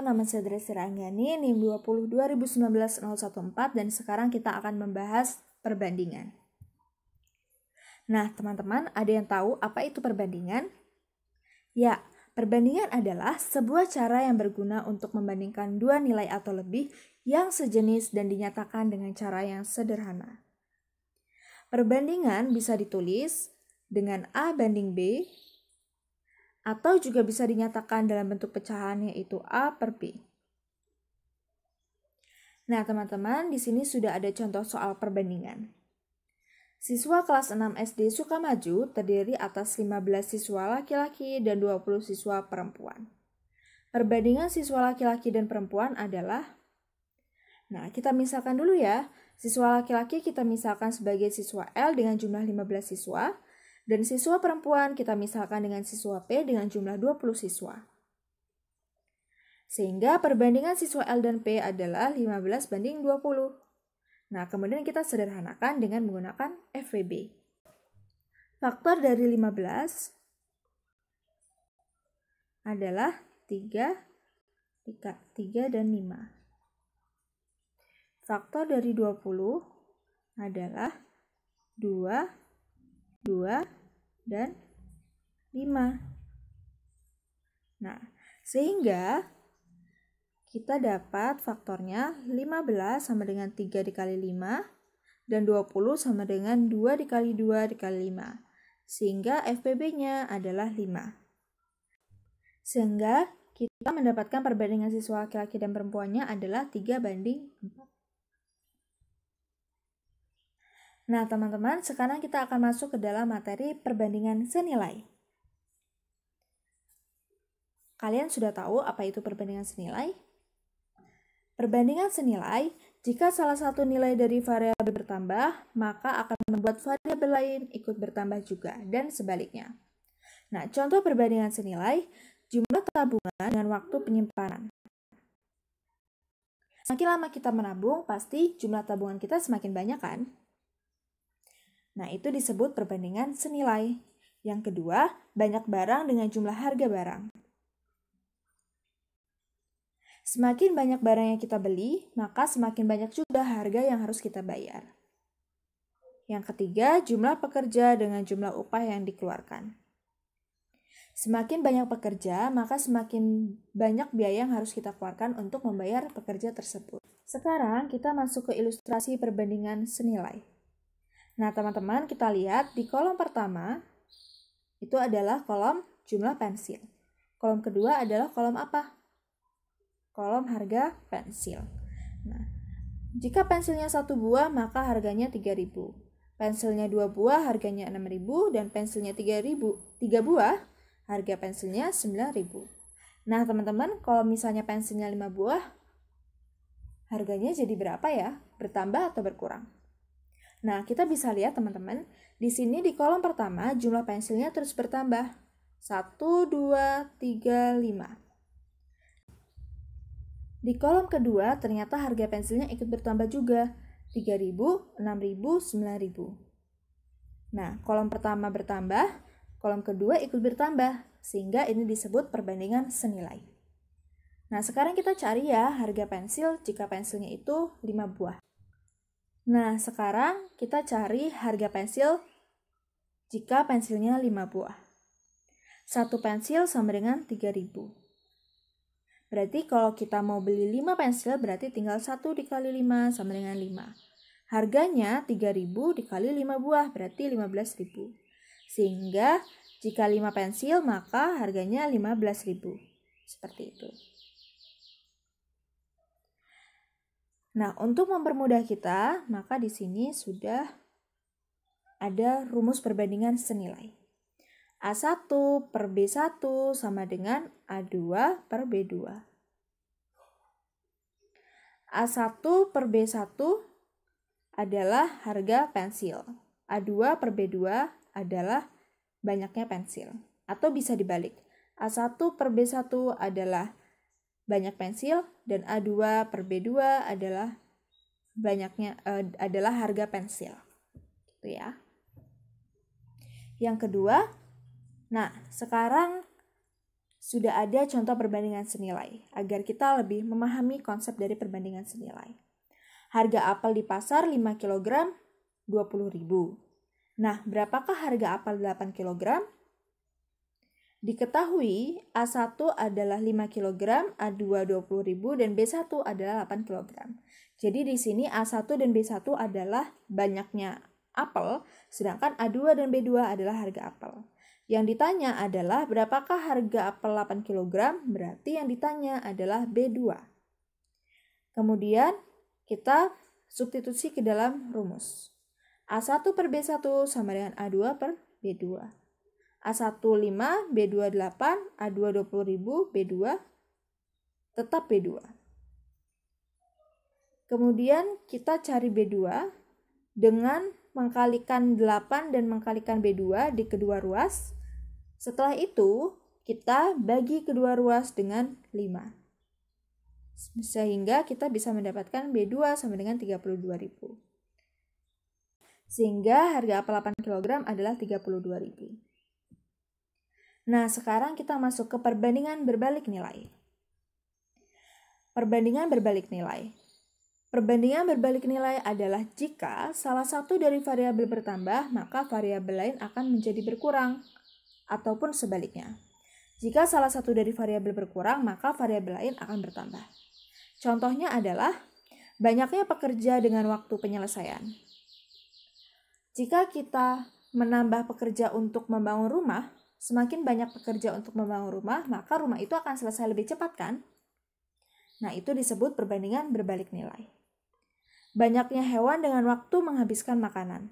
nama saya Dressi Ranggani, NIM 20 2019 014 dan sekarang kita akan membahas perbandingan. Nah, teman-teman, ada yang tahu apa itu perbandingan? Ya, perbandingan adalah sebuah cara yang berguna untuk membandingkan dua nilai atau lebih yang sejenis dan dinyatakan dengan cara yang sederhana. Perbandingan bisa ditulis dengan A banding B, atau juga bisa dinyatakan dalam bentuk pecahan yaitu A per B. Nah, teman-teman, di sini sudah ada contoh soal perbandingan. Siswa kelas 6 SD Sukamaju terdiri atas 15 siswa laki-laki dan 20 siswa perempuan. Perbandingan siswa laki-laki dan perempuan adalah, nah, kita misalkan dulu ya. Siswa laki-laki kita misalkan sebagai siswa L dengan jumlah 15 siswa, dan siswa perempuan kita misalkan dengan siswa P dengan jumlah 20 siswa. Sehingga perbandingan siswa L dan P adalah 15 banding 20. Nah, kemudian kita sederhanakan dengan menggunakan FWB. Faktor dari 15 adalah 3 dan 5. Faktor dari 20 adalah 2, dan 5. Nah, sehingga kita dapat faktornya 15 sama dengan 3 dikali 5 dan 20 sama dengan 2 dikali 2 dikali 5. Sehingga FPB-nya adalah 5. Sehingga kita mendapatkan perbandingan siswa laki-laki dan perempuannya adalah 3 banding 4. Nah, teman-teman, sekarang kita akan masuk ke dalam materi perbandingan senilai. Kalian sudah tahu apa itu perbandingan senilai? Perbandingan senilai, jika salah satu nilai dari variabel bertambah, maka akan membuat variabel lain ikut bertambah juga, dan sebaliknya. Nah, contoh perbandingan senilai, jumlah tabungan dengan waktu penyimpanan. Semakin lama kita menabung, pasti jumlah tabungan kita semakin banyak kan? Nah, itu disebut perbandingan senilai. Yang kedua, banyak barang dengan jumlah harga barang. Semakin banyak barang yang kita beli, maka semakin banyak juga harga yang harus kita bayar. Yang ketiga, jumlah pekerja dengan jumlah upah yang dikeluarkan. Semakin banyak pekerja, maka semakin banyak biaya yang harus kita keluarkan untuk membayar pekerja tersebut. Sekarang kita masuk ke ilustrasi perbandingan senilai. Nah, teman-teman, kita lihat di kolom pertama itu adalah kolom jumlah pensil. Kolom kedua adalah kolom apa? Kolom harga pensil. Nah, jika pensilnya 1 buah, maka harganya 3.000. Pensilnya 2 buah, harganya 6.000. Dan pensilnya 3 buah, harga pensilnya 9.000. Nah, teman-teman, kalau misalnya pensilnya 5 buah, harganya jadi berapa ya? Bertambah atau berkurang? Nah, kita bisa lihat teman-teman, di sini di kolom pertama jumlah pensilnya terus bertambah. 1, 2, 3, 5. Di kolom kedua ternyata harga pensilnya ikut bertambah juga. 3.000, 6.000, 9.000. Nah, kolom pertama bertambah, kolom kedua ikut bertambah. Sehingga ini disebut perbandingan senilai. Nah, sekarang kita cari ya harga pensil jika pensilnya itu 5 buah. Nah, sekarang kita cari harga pensil jika pensilnya 5 buah. 1 pensil sama dengan 3.000. Berarti kalau kita mau beli 5 pensil, berarti tinggal 1 dikali 5 sama dengan 5. Harganya 3.000 dikali 5 buah, berarti 15.000. Sehingga jika 5 pensil, maka harganya 15.000. Seperti itu. Nah, untuk mempermudah kita, maka di sini sudah ada rumus perbandingan senilai. A1 per B1 sama dengan A2 per B2. A1 per B1 adalah harga pensil. A2 per B2 adalah banyaknya pensil. Atau bisa dibalik. A1 per B1 adalah banyak pensil dan A2 per B2 adalah adalah harga pensil. Gitu ya. Yang kedua, nah, sekarang sudah ada contoh perbandingan senilai agar kita lebih memahami konsep dari perbandingan senilai. Harga apel di pasar 5 kg 20.000. Nah, berapakah harga apel 8 kg? Diketahui A1 adalah 5 kg, A2 20.000 dan B1 adalah 8 kg. Jadi di sini A1 dan B1 adalah banyaknya apel, sedangkan A2 dan B2 adalah harga apel. Yang ditanya adalah berapakah harga apel 8 kg, berarti yang ditanya adalah B2. Kemudian kita substitusi ke dalam rumus. A1 per B1 sama dengan A2 per B2. A1 5, B2 8, A2 20.000, B2 tetap B2. Kemudian kita cari B2 dengan mengkalikan 8 dan mengkalikan B2 di kedua ruas. Setelah itu, kita bagi kedua ruas dengan 5. Sehingga kita bisa mendapatkan B2 sama dengan 32.000. Sehingga harga apel 8 kg adalah 32.000. Nah, sekarang kita masuk ke perbandingan berbalik nilai. Perbandingan berbalik nilai. Perbandingan berbalik nilai adalah jika salah satu dari variabel bertambah, maka variabel lain akan menjadi berkurang, ataupun sebaliknya. Jika salah satu dari variabel berkurang, maka variabel lain akan bertambah. Contohnya adalah banyaknya pekerja dengan waktu penyelesaian. Jika kita menambah pekerja untuk membangun rumah, semakin banyak pekerja untuk membangun rumah, maka rumah itu akan selesai lebih cepat kan? Nah, itu disebut perbandingan berbalik nilai. Banyaknya hewan dengan waktu menghabiskan makanan.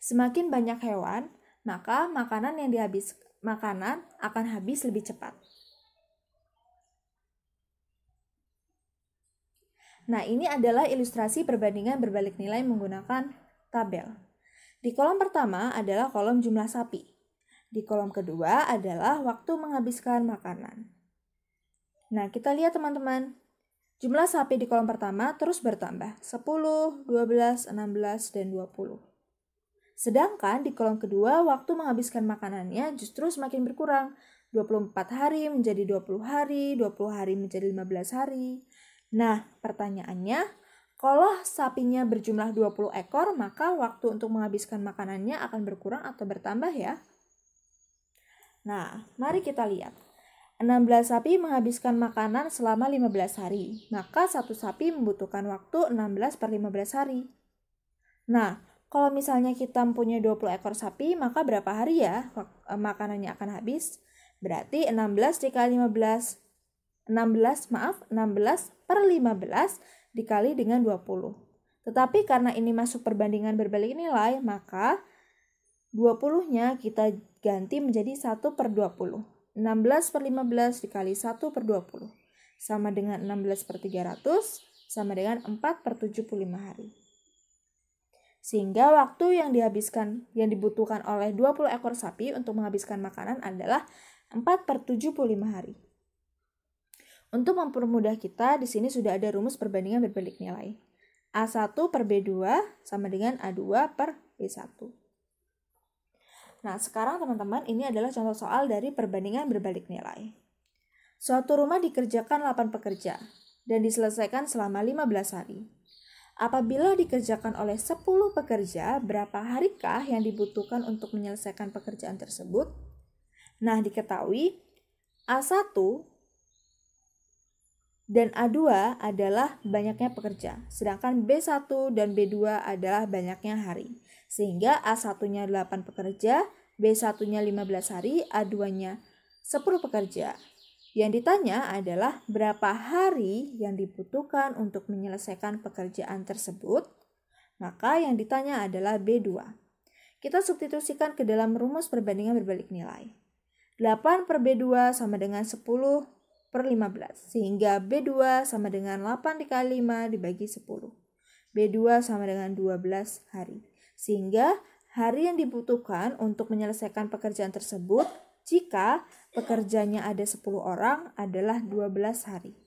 Semakin banyak hewan, maka makanan akan habis lebih cepat. Nah, ini adalah ilustrasi perbandingan berbalik nilai menggunakan tabel. Di kolom pertama adalah kolom jumlah sapi. Di kolom kedua adalah waktu menghabiskan makanan. Nah, kita lihat teman-teman. Jumlah sapi di kolom pertama terus bertambah, 10, 12, 16, dan 20. Sedangkan di kolom kedua, waktu menghabiskan makanannya justru semakin berkurang. 24 hari menjadi 20 hari, 20 hari menjadi 15 hari. Nah, pertanyaannya, kalau sapinya berjumlah 20 ekor, maka waktu untuk menghabiskan makanannya akan berkurang atau bertambah ya? Nah, mari kita lihat. 16 sapi menghabiskan makanan selama 15 hari, maka satu sapi membutuhkan waktu 16 per 15 hari. Nah, kalau misalnya kita mempunyai 20 ekor sapi, maka berapa hari ya makanannya akan habis? Berarti 16 per 15 dikali dengan 20. Tetapi karena ini masuk perbandingan berbalik nilai, maka 20-nya kita ganti menjadi 1 per 20. 16 per 15 dikali 1 per 20. Sama dengan 16 per 300, sama dengan 4 per 75 hari. Sehingga waktu yang dibutuhkan oleh 20 ekor sapi untuk menghabiskan makanan adalah 4 per 75 hari. Untuk mempermudah kita, di sini sudah ada rumus perbandingan berbalik nilai. A1 per B2 sama dengan A2 per B1. Nah, sekarang teman-teman, ini adalah contoh soal dari perbandingan berbalik nilai. Suatu rumah dikerjakan 8 pekerja dan diselesaikan selama 15 hari. Apabila dikerjakan oleh 10 pekerja, berapa harikah yang dibutuhkan untuk menyelesaikan pekerjaan tersebut? Nah, diketahui A1 dan A2 adalah banyaknya pekerja, sedangkan B1 dan B2 adalah banyaknya hari. Sehingga A1-nya 8 pekerja, B1-nya 15 hari, A2-nya 10 pekerja. Yang ditanya adalah berapa hari yang dibutuhkan untuk menyelesaikan pekerjaan tersebut. Maka yang ditanya adalah B2. Kita substitusikan ke dalam rumus perbandingan berbalik nilai. 8 per B2 sama dengan 10 per 15. Sehingga B2 sama dengan 8 dikali 5 dibagi 10. B2 sama dengan 12 hari. Sehingga hari yang dibutuhkan untuk menyelesaikan pekerjaan tersebut jika pekerjanya ada 10 orang adalah 12 hari.